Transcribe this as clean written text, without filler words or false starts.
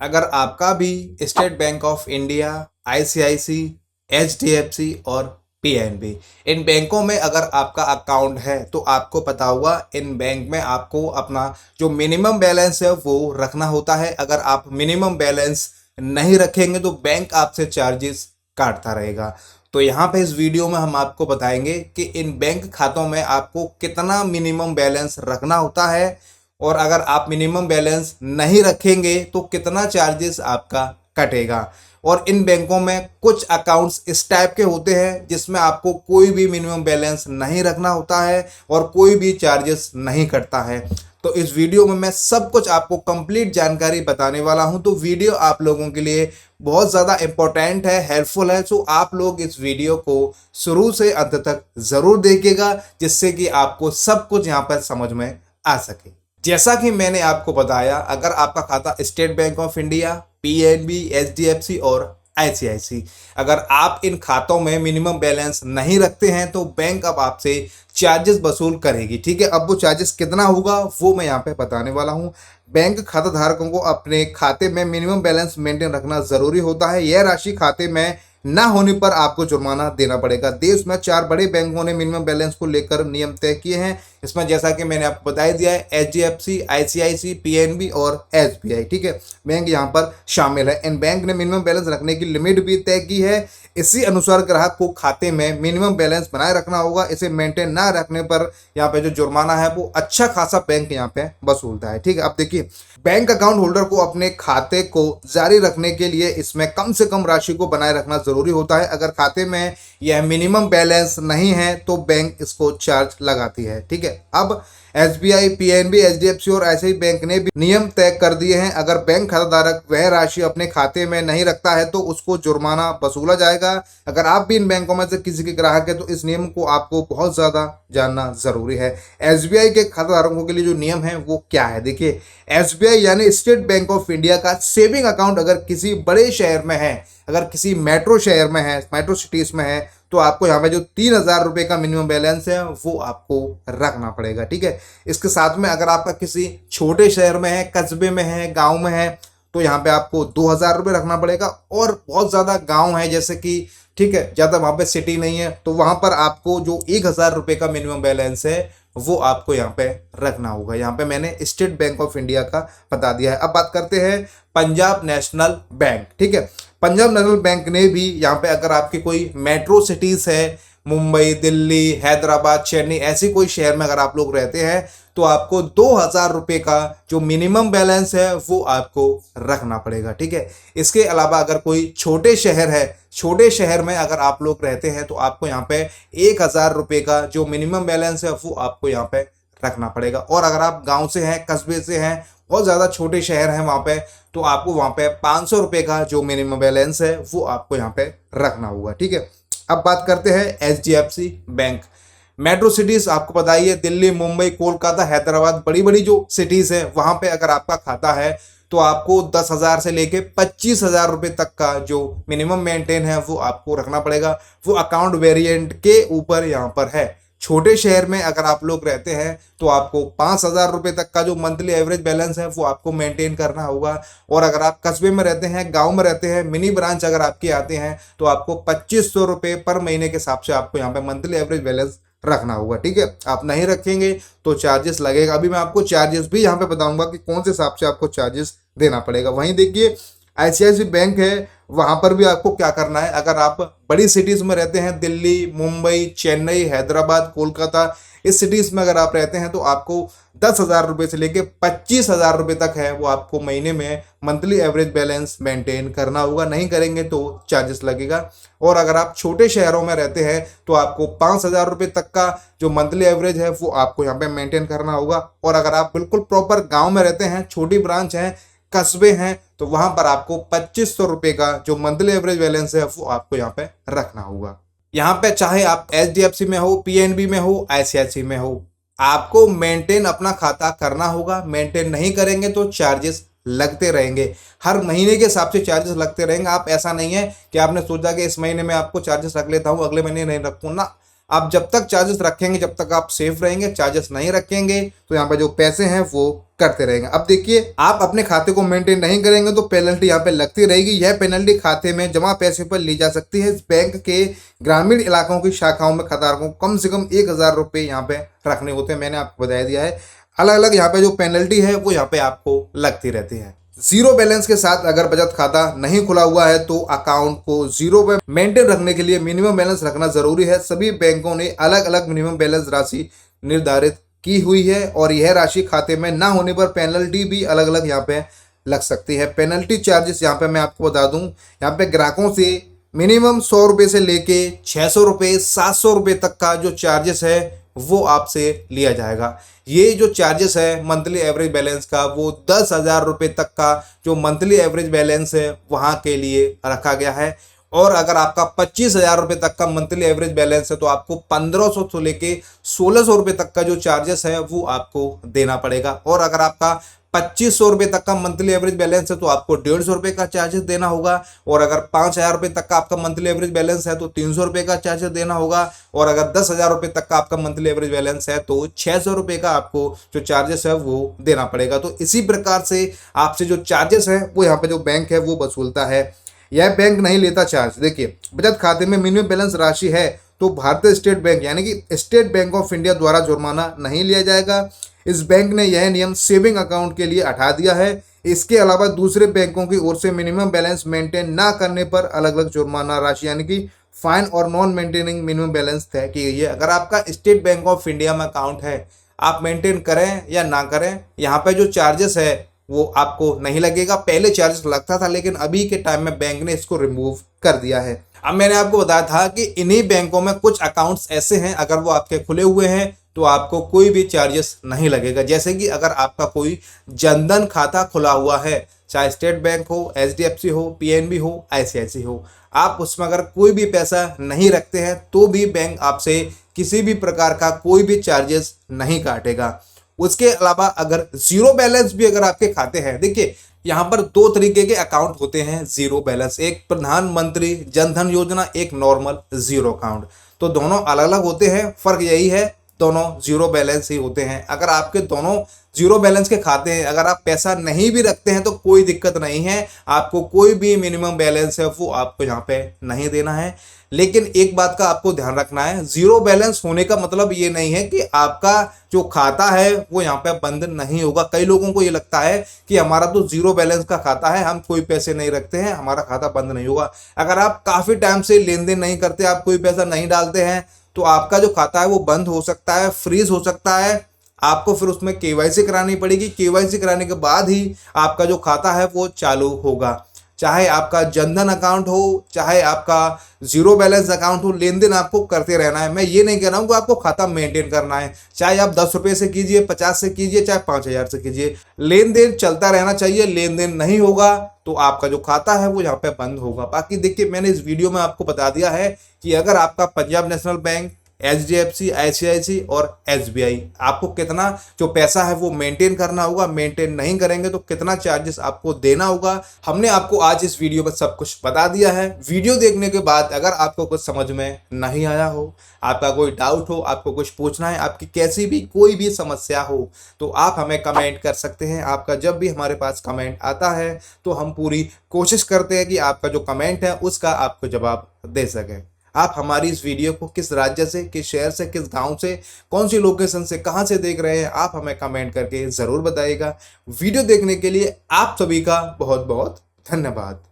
अगर आपका भी State Bank of India, ICICI, HDFC और पीएनबी, इन बैंकों में अगर आपका अकाउंट है तो आपको पता होगा इन बैंक में आपको अपना जो मिनिमम बैलेंस है वो रखना होता है। अगर आप मिनिमम बैलेंस नहीं रखेंगे तो बैंक आपसे चार्जेस काटता रहेगा। तो यहाँ पे इस वीडियो में हम आपको बताएंगे कि इन बैंक खातों में आपको कितना मिनिमम बैलेंस रखना होता है, और अगर आप मिनिमम बैलेंस नहीं रखेंगे तो कितना चार्जेस आपका कटेगा। और इन बैंकों में कुछ अकाउंट्स इस टाइप के होते हैं जिसमें आपको कोई भी मिनिमम बैलेंस नहीं रखना होता है और कोई भी चार्जेस नहीं कटता है। तो इस वीडियो में मैं सब कुछ आपको कंप्लीट जानकारी बताने वाला हूं। तो वीडियो आप लोगों के लिए बहुत ज़्यादा इंपॉर्टेंट है, हेल्पफुल है। सो आप लोग इस वीडियो को शुरू से अंत तक ज़रूर देखिएगा, जिससे कि आपको सब कुछ यहाँ पर समझ में आ सके। जैसा कि मैंने आपको बताया, अगर आपका खाता state Bank of India, PNB, HDFC और आईसीआईसी, अगर आप इन खातों में मिनिमम बैलेंस नहीं रखते हैं तो बैंक अब आपसे चार्जेस वसूल करेगी। ठीक है, अब वो चार्जेस कितना होगा वो मैं यहाँ पे बताने वाला हूँ। बैंक खाता धारकों को अपने खाते में मिनिमम बैलेंस मेंटेन रखना जरूरी होता है। यह राशि खाते में ना होने पर आपको जुर्माना देना पड़ेगा। देश में 4 बड़े बैंकों ने मिनिमम बैलेंस को लेकर नियम तय किए हैं। इसमें जैसा कि मैंने आपको बता दिया है, एचडीएफसी, आईसीआईसी, पीएनबी और एसबीआई, ठीक है, बैंक यहाँ पर शामिल है। इन बैंक ने मिनिमम बैलेंस रखने की लिमिट भी तय की है। इसी अनुसार ग्राहक को खाते में मिनिमम बैलेंस बनाए रखना होगा। इसे मेंटेन ना रखने पर यहाँ पे जो जुर्माना है वो अच्छा खासा बैंक यहाँ पे वसूलता है। ठीक है, अब देखिए, बैंक अकाउंट होल्डर को अपने खाते को जारी रखने के लिए इसमें कम से कम राशि को बनाए रखना जरूरी होता है। अगर खाते में यह मिनिमम बैलेंस नहीं है तो बैंक इसको चार्ज लगाती है। ठीक है, अब एसबीआई, पीएनबी, एचडीएफसी और ऐसे ही बैंक ने भी नियम तय कर दिए हैं। अगर बैंक खाताधारक वह राशि अपने खाते में नहीं रखता है तो उसको जुर्माना वसूला जाएगा। अगर आप भी इन बैंकों में से किसी के ग्राहक है तो इस नियम को आपको बहुत ज्यादा जानना जरूरी है। एसबीआई के खाताधारकों के लिए जो नियम है वो क्या है, देखिए, एसबीआई यानी स्टेट बैंक ऑफ इंडिया का सेविंग अकाउंट अगर किसी बड़े शहर में है, अगर किसी मेट्रो शहर में है, मेट्रो सिटीज में है, तो आपको यहाँ पे जो 3,000 रुपये का मिनिमम बैलेंस है वो आपको रखना पड़ेगा। ठीक है, इसके साथ में अगर आपका किसी छोटे शहर में है, कस्बे में है, गांव में है, तो यहाँ पे आपको 2,000 रुपये रखना पड़ेगा। और बहुत ज़्यादा गांव है जैसे कि, ठीक है, ज़्यादा वहाँ पे सिटी नहीं है, तो वहाँ पर आपको जो 1,000 रुपये का मिनिमम बैलेंस है वो आपको यहाँ पे रखना होगा। यहाँ पे मैंने स्टेट बैंक ऑफ इंडिया का बता दिया है। अब बात करते हैं पंजाब नेशनल बैंक। ठीक है, पंजाब नेशनल बैंक ने भी यहाँ पे, अगर आपकी कोई मेट्रो सिटीज है, मुंबई, दिल्ली, हैदराबाद, चेन्नई, ऐसी कोई शहर में अगर आप लोग रहते हैं तो आपको 2,000 रुपये का जो मिनिमम बैलेंस है वो आपको रखना पड़ेगा। ठीक है, इसके अलावा अगर कोई छोटे शहर है, छोटे शहर में अगर आप लोग रहते हैं तो आपको यहाँ पे 1,000 रुपये का जो मिनिमम बैलेंस है वो आपको यहाँ पे रखना पड़ेगा। और अगर आप गांव से हैं, कस्बे से हैं, बहुत ज़्यादा छोटे शहर हैं वहाँ पे, तो आपको वहाँ पे 500 रुपये का जो मिनिमम बैलेंस है वो आपको यहाँ पे रखना होगा। ठीक है, अब बात करते हैं एचडीएफसी बैंक। मेट्रो सिटीज आपको पता ही है, दिल्ली, मुंबई, कोलकाता, हैदराबाद, बड़ी बड़ी जो सिटीज है वहाँ पे अगर आपका खाता है तो आपको 10,000 से लेके 25,000 रुपये तक का जो मिनिमम मेंटेन है वो आपको रखना पड़ेगा। वो अकाउंट वेरिएंट के ऊपर यहाँ पर है। छोटे शहर में अगर आप लोग रहते हैं तो आपको 5,000 रुपये तक का जो मंथली एवरेज बैलेंस है वो आपको मेंटेन करना होगा। और अगर आप कस्बे में रहते हैं, गांव में रहते हैं, मिनी ब्रांच अगर आपके आते हैं तो आपको 2,500 रुपये पर महीने के हिसाब से आपको यहाँ पे मंथली एवरेज बैलेंस रखना होगा। ठीक है, आप नहीं रखेंगे तो चार्जेस लगेगा। अभी मैं आपको चार्जेस भी यहाँ पे बताऊंगा कि कौन से हिसाब से आपको चार्जेस देना पड़ेगा। वहीं देखिए, आईसीआईसी बैंक है, वहां पर भी आपको क्या करना है, अगर आप बड़ी सिटीज में रहते हैं, दिल्ली, मुंबई, चेन्नई, हैदराबाद, कोलकाता, इस सिटीज में अगर आप रहते हैं तो आपको 10,000 रुपये से लेके 25,000 रुपये तक है वो आपको महीने में मंथली एवरेज बैलेंस मेंटेन करना होगा। नहीं करेंगे तो चार्जेस लगेगा। और अगर आप छोटे शहरों में रहते हैं तो आपको 5,000 रुपये तक का जो मंथली एवरेज है वो आपको यहाँ पे मेंटेन करना होगा। और अगर आप बिल्कुल प्रॉपर गाँव में रहते हैं, छोटी ब्रांच है, कस्बे हैं, तो वहां पर आपको 2,500 रुपये का जो मंथली एवरेज बैलेंस है वो आपको यहाँ पे रखना होगा। यहाँ पे चाहे आप एचडीएफसी में हो, पीएनबी में हो, आईसीआईसी में हो, आपको मेंटेन अपना खाता करना होगा। मेंटेन नहीं करेंगे तो चार्जेस लगते रहेंगे, हर महीने के हिसाब से चार्जेस लगते रहेंगे। आप, ऐसा नहीं है कि आपने सोचा कि इस महीने में आपको चार्जेस रख लेता हूँ, अगले महीने नहीं रखूँ ना, आप जब तक चार्जेस रखेंगे जब तक आप सेफ रहेंगे, चार्जेस नहीं रखेंगे तो यहाँ पे जो पैसे हैं वो करते रहेंगे। अब देखिए, आप अपने खाते को मेंटेन नहीं करेंगे तो पेनल्टी यहाँ पे लगती रहेगी। यह पेनल्टी खाते में जमा पैसे पर ली जा सकती है। इस बैंक के ग्रामीण इलाकों की शाखाओं में खाताधारकों को कम से कम 1,000 रुपये यहाँ पे रखने होते हैं। मैंने आपको बता दिया है, अलग अलग यहाँ पे जो पेनल्टी है वो यहाँ पे आपको लगती रहती है। जीरो बैलेंस के साथ अगर बचत खाता नहीं खुला हुआ है तो अकाउंट को जीरो पे मेंटेन रखने के लिए मिनिमम बैलेंस रखना जरूरी है। सभी बैंकों ने अलग अलग मिनिमम बैलेंस राशि निर्धारित की हुई है और यह राशि खाते में ना होने पर पेनल्टी भी अलग अलग यहाँ पे लग सकती है। पेनल्टी चार्जेस यहाँ पे मैं आपको बता दूं, यहाँ पे ग्राहकों से मिनिमम 100 रुपये से लेके 600 रुपये 700 रुपये तक का जो चार्जेस है वो आपसे लिया जाएगा। ये जो चार्जेस है मंथली एवरेज बैलेंस का वो 10,000 रुपये तक का जो मंथली एवरेज बैलेंस है वहाँ के लिए रखा गया है। और अगर आपका 25,000 रुपये तक का मंथली एवरेज बैलेंस है तो आपको 1,500 से लेके 1,600 रुपये तक का जो चार्जेस है वो आपको देना पड़ेगा। और अगर आपका 2,500 रुपये तक का मंथली एवरेज बैलेंस है तो आपको 150 रुपये का चार्जेस देना होगा। और अगर 5,000 रुपये तक का आपका मंथली एवरेज बैलेंस है तो 300 रुपये का चार्जेस देना होगा। और अगर 10,000 रुपये तक का आपका मंथली एवरेज बैलेंस है तो 600 रुपये का आपको जो चार्जेस है वो देना पड़ेगा। तो इसी प्रकार से आपसे जो चार्जेस है वो यहाँ पे जो बैंक है वो वसूलता है। यह बैंक नहीं लेता चार्ज। देखिए, बचत खाते में मिनिमम बैलेंस राशि है तो भारतीय स्टेट बैंक यानी कि स्टेट बैंक ऑफ इंडिया द्वारा जुर्माना नहीं लिया जाएगा। इस बैंक ने यह नियम सेविंग अकाउंट के लिए हटा दिया है। इसके अलावा दूसरे बैंकों की ओर से मिनिमम बैलेंस मेंटेन ना करने पर अलग अलग जुर्माना राशि यानी कि फाइन और नॉन मेंटेनिंग मिनिमम बैलेंस तय की गई है। अगर आपका स्टेट बैंक ऑफ इंडिया में अकाउंट है, आप मेंटेन करें या ना करें, यहाँ पे जो चार्जेस है वो आपको नहीं लगेगा। पहले चार्जेस लगता था लेकिन अभी के टाइम में बैंक ने इसको रिमूव कर दिया है। अब मैंने आपको बताया था कि इन्हीं बैंकों में कुछ अकाउंट्स ऐसे हैं अगर वो आपके खुले हुए हैं तो आपको कोई भी चार्जेस नहीं लगेगा। जैसे कि अगर आपका कोई जनधन खाता खुला हुआ है, चाहे स्टेट बैंक हो, HDFC हो, PNB हो, ICICI हो, आप उसमें अगर कोई भी पैसा नहीं रखते हैं तो भी बैंक आपसे किसी भी प्रकार का कोई भी चार्जेस नहीं काटेगा। उसके अलावा अगर जीरो बैलेंस भी अगर आपके खाते हैं, देखिए यहाँ पर दो तरीके के अकाउंट होते हैं जीरो बैलेंस, एक प्रधानमंत्री जनधन योजना, एक नॉर्मल जीरो अकाउंट। तो दोनों अलग अलग होते हैं, फर्क यही है दोनों जीरो बैलेंस ही होते हैं। अगर आपके दोनों जीरो बैलेंस के खाते हैं, अगर आप पैसा नहीं भी रखते हैं तो कोई दिक्कत नहीं है, आपको कोई भी मिनिमम बैलेंस है वो आपको यहाँ पे नहीं देना है। लेकिन एक बात का आपको ध्यान रखना है, जीरो बैलेंस होने का मतलब ये नहीं है कि आपका जो खाता है वो यहाँ पे बंद नहीं होगा। कई लोगों को ये लगता है कि हमारा तो जीरो बैलेंस का खाता है, हम कोई पैसे नहीं रखते हैं, हमारा खाता बंद नहीं होगा। अगर आप काफ़ी टाइम से लेन देन नहीं करते, आप कोई पैसा नहीं डालते हैं तो आपका जो खाता है वो बंद हो सकता है, फ्रीज हो सकता है। आपको फिर उसमें KYC करानी पड़ेगी। KYC कराने के बाद ही आपका जो खाता है वो चालू होगा। चाहे आपका जनधन अकाउंट हो, चाहे आपका जीरो बैलेंस अकाउंट हो, लेन देन आपको करते रहना है। मैं ये नहीं कह रहा हूँ कि आपको खाता मेंटेन करना है, चाहे आप 10 रुपये से कीजिए, 50 से कीजिए, चाहे 5,000 से कीजिए, लेन देन चलता रहना चाहिए। लेन देन नहीं होगा तो आपका जो खाता है वो यहाँ पे बंद होगा। बाकी देखिए, मैंने इस वीडियो में आपको बता दिया है कि अगर आपका Punjab national bank, HDFC, ICICI और SBI, आपको कितना जो पैसा है वो मेंटेन करना होगा, मेंटेन नहीं करेंगे तो कितना चार्जेस आपको देना होगा, हमने आपको आज इस वीडियो में सब कुछ बता दिया है। वीडियो देखने के बाद अगर आपको कुछ समझ में नहीं आया हो, आपका कोई डाउट हो, आपको कुछ पूछना है, आपकी कैसी भी कोई भी समस्या हो तो आप हमें कमेंट कर सकते हैं। आपका जब भी हमारे पास कमेंट आता है तो हम पूरी कोशिश करते हैं कि आपका जो कमेंट है उसका आपको जवाब दे सकें। आप हमारी इस वीडियो को किस राज्य से, किस शहर से, किस गांव से, कौन सी लोकेशन से, कहां से देख रहे हैं, आप हमें कमेंट करके ज़रूर बताइएगा। वीडियो देखने के लिए आप सभी का बहुत बहुत धन्यवाद।